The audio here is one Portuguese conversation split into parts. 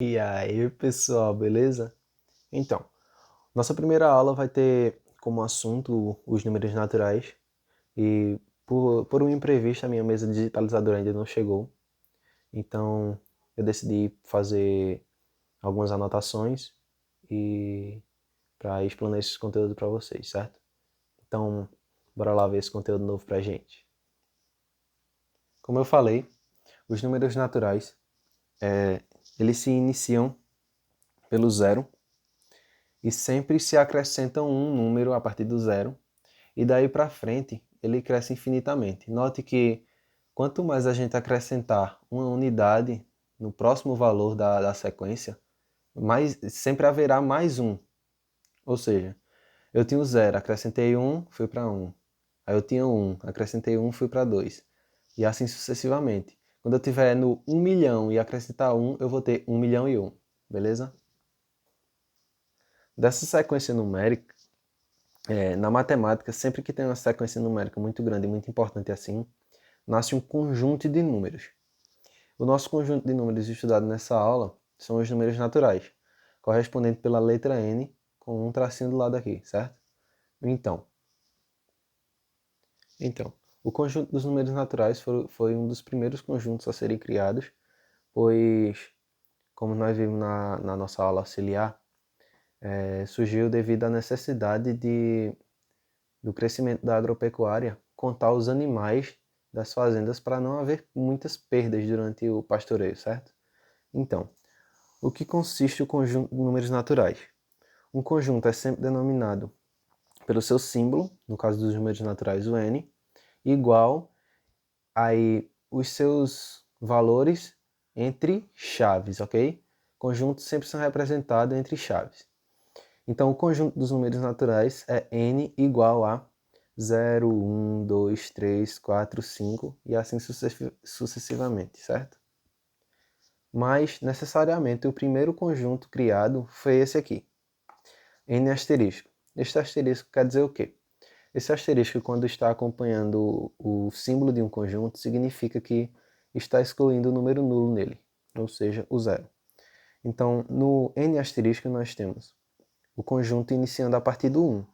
E aí, pessoal, beleza? Então, nossa primeira aula vai ter como assunto os números naturais e por um imprevisto a minha mesa digitalizadora ainda não chegou, então eu decidi fazer algumas anotações e para explanar esse conteúdo para vocês, certo? Então, bora lá ver esse conteúdo novo pra gente. Como eu falei, os números naturais, eles se iniciam pelo zero e sempre se acrescentam um número a partir do zero, e daí para frente ele cresce infinitamente. Note que quanto mais a gente acrescentar uma unidade no próximo valor da sequência, mais, sempre haverá mais um. Ou seja, eu tinha o zero, acrescentei um, fui para um. Aí eu tinha um, acrescentei um, fui para dois. E assim sucessivamente. Quando eu tiver no 1 milhão e acrescentar um, eu vou ter 1 milhão e um. Beleza? Dessa sequência numérica, na matemática, sempre que tem uma sequência numérica muito grande e muito importante assim, nasce um conjunto de números. O nosso conjunto de números estudado nessa aula são os números naturais, correspondente pela letra N, com um tracinho do lado aqui, certo? Então, então, o conjunto dos números naturais foi um dos primeiros conjuntos a serem criados, pois, como nós vimos na nossa aula auxiliar, surgiu devido à necessidade do crescimento da agropecuária contar os animais das fazendas para não haver muitas perdas durante o pastoreio, certo? Então, o que consiste o conjunto de números naturais? Um conjunto é sempre denominado pelo seu símbolo, no caso dos números naturais o n, igual aí os seus valores entre chaves, ok? Conjuntos sempre são representados entre chaves. Então, o conjunto dos números naturais é n igual a 0, 1, 2, 3, 4, 5 e assim sucessivamente, certo? Mas, necessariamente, o primeiro conjunto criado foi esse aqui, n asterisco. Este asterisco quer dizer o quê? Esse asterisco, quando está acompanhando o símbolo de um conjunto, significa que está excluindo o número nulo nele, ou seja, o zero. Então, no n asterisco, nós temos o conjunto iniciando a partir do 1.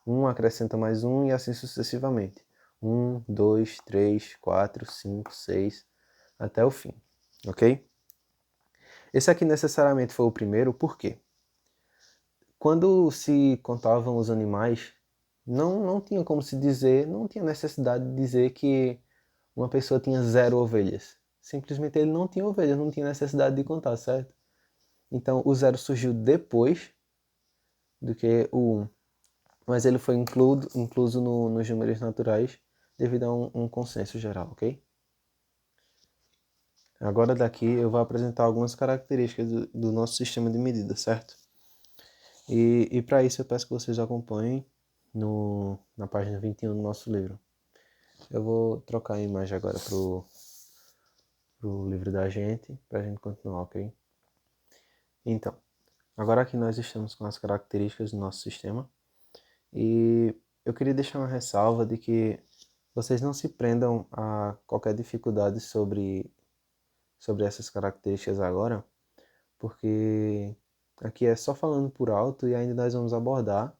1 acrescenta mais 1 e assim sucessivamente. 1, 2, 3, 4, 5, 6, até o fim. Ok? Esse aqui necessariamente foi o primeiro, por quê? Quando se contavam os animais, não tinha como se dizer, não tinha necessidade de dizer que uma pessoa tinha 0 ovelhas. Simplesmente ele não tinha ovelhas, não tinha necessidade de contar, certo? Então o zero surgiu depois do que o 1, mas ele foi incluso nos números naturais devido a um consenso geral, ok? Agora daqui eu vou apresentar algumas características do nosso sistema de medida, certo? E para isso eu peço que vocês acompanhem na página 21 do nosso livro. Eu vou trocar a imagem agora pro livro da gente, para a gente continuar, ok? Então, agora aqui nós estamos com as características do nosso sistema e eu queria deixar uma ressalva de que vocês não se prendam a qualquer dificuldade sobre essas características agora, porque aqui é só falando por alto e ainda nós vamos abordar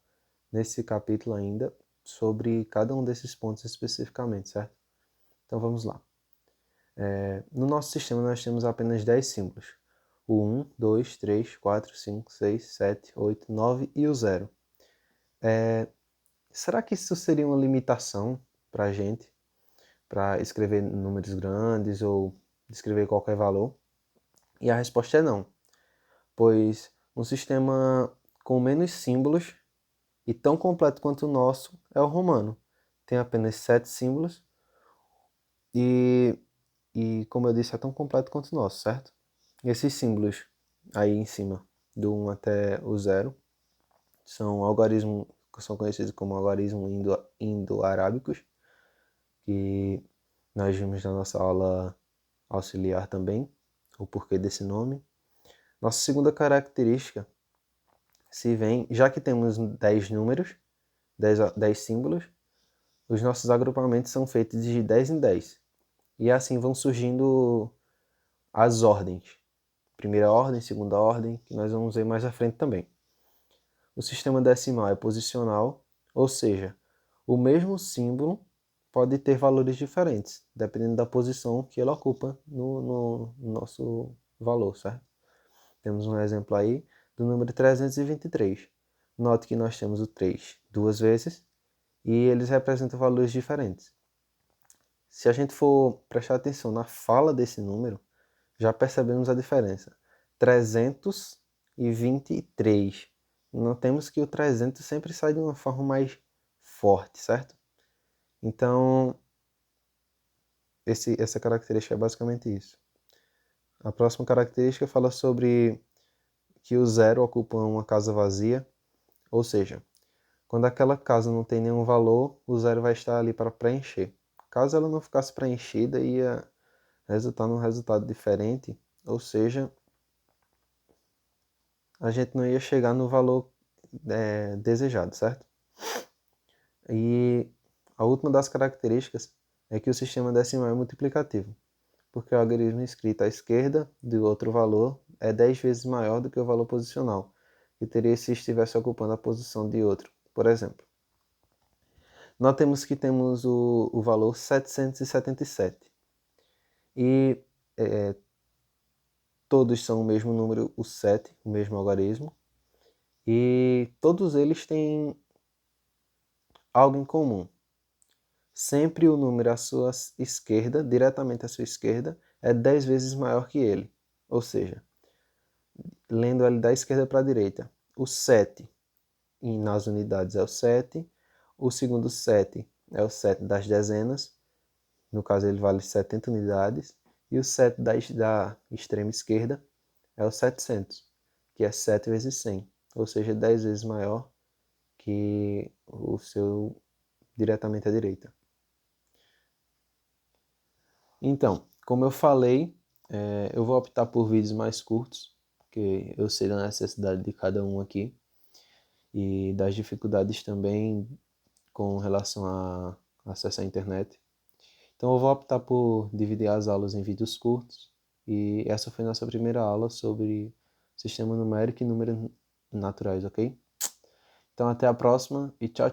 nesse capítulo ainda sobre cada um desses pontos especificamente, certo? Então vamos lá. No nosso sistema nós temos apenas 10 símbolos. O 1, 2, 3, 4, 5, 6, 7, 8, 9 e o 0. Será que isso seria uma limitação para a gente, para escrever números grandes ou escrever qualquer valor? E a resposta é não, pois um sistema com menos símbolos e tão completo quanto o nosso é o romano. Tem apenas 7 símbolos e, como eu disse, é tão completo quanto o nosso, certo? Esses símbolos aí em cima, do 1 até o 0, são conhecidos como algarismos indo-arábicos, que nós vimos na nossa aula auxiliar também, o porquê desse nome. Nossa segunda característica se vem, já que temos 10 números, 10 símbolos, os nossos agrupamentos são feitos de 10 em 10. E assim vão surgindo as ordens. primeira ordem, segunda ordem, que nós vamos ver mais à frente também. O sistema decimal é posicional, ou seja, o mesmo símbolo pode ter valores diferentes, dependendo da posição que ele ocupa no nosso valor, certo? Temos um exemplo aí do número 323. Note que nós temos o 3 duas vezes e eles representam valores diferentes. Se a gente for prestar atenção na fala desse número, já percebemos a diferença. 323. Notemos que o 300 sempre sai de uma forma mais forte, certo? Então, essa característica é basicamente isso. A próxima característica fala sobre que o zero ocupa uma casa vazia, ou seja, quando aquela casa não tem nenhum valor, o zero vai estar ali para preencher. Caso ela não ficasse preenchida, ia resultar num resultado diferente, ou seja, a gente não ia chegar no valor desejado, certo? E a última das características é que o sistema decimal é multiplicativo, porque o algarismo escrito à esquerda do outro valor é 10 vezes maior do que o valor posicional, que teria se estivesse ocupando a posição de outro. Por exemplo, notemos que temos o valor 777 e todos são o mesmo número, o 7, o mesmo algarismo, e todos eles têm algo em comum. Sempre o número à sua esquerda, diretamente à sua esquerda, é 10 vezes maior que ele. Ou seja, lendo ele da esquerda para a direita, o 7 nas unidades é o 7, o segundo 7 é o 7 das dezenas, no caso ele vale 70 unidades, e o 7 da extrema esquerda é o 700, que é 7 vezes 100, ou seja, 10 vezes maior que o seu diretamente à direita. Então, como eu falei, eu vou optar por vídeos mais curtos, porque eu sei da necessidade de cada um aqui e das dificuldades também com relação a acesso à internet. Então eu vou optar por dividir as aulas em vídeos curtos e essa foi nossa primeira aula sobre sistema numérico e números naturais, ok? Então até a próxima e tchau!